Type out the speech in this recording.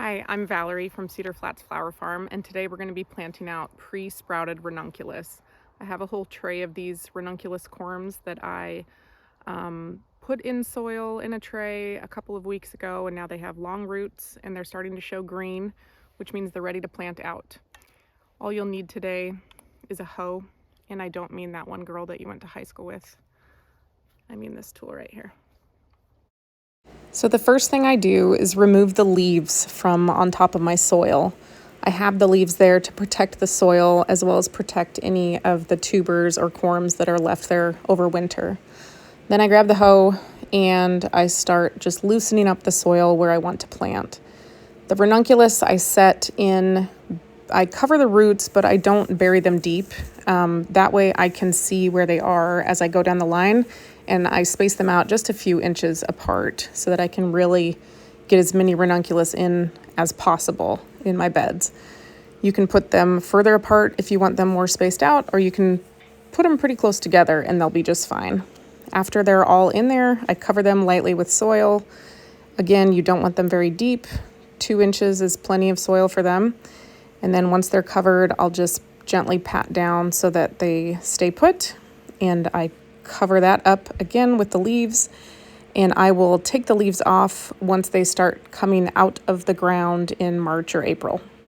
Hi, I'm Valerie from Cedar Flats Flower Farm, and today we're going to be planting out pre-sprouted ranunculus. I have a whole tray of these Ranunculus Corms that I put in soil in a tray a couple of weeks ago, and now they have long roots and they're starting to show green, which means they're ready to plant out. All you'll need today is a hoe, and I don't mean that one girl that you went to high school with. I mean this tool right here. So the first thing I do is remove the leaves from on top of my soil. I have the leaves there to protect the soil as well as protect any of the tubers or corms that are left there over winter. Then I grab the hoe and I start just loosening up the soil where I want to plant. The ranunculus I cover the roots, but I don't bury them deep. That way I can see where they are as I go down the line, and I space them out just a few inches apart so that I can really get as many ranunculus in as possible in my beds. You can put them further apart if you want them more spaced out, or you can put them pretty close together and they'll be just fine. After they're all in there, I cover them lightly with soil. Again, you don't want them very deep. 2 inches is plenty of soil for them. And then once they're covered, I'll just gently pat down so that they stay put. And I cover that up again with the leaves. And I will take the leaves off once they start coming out of the ground in March or April.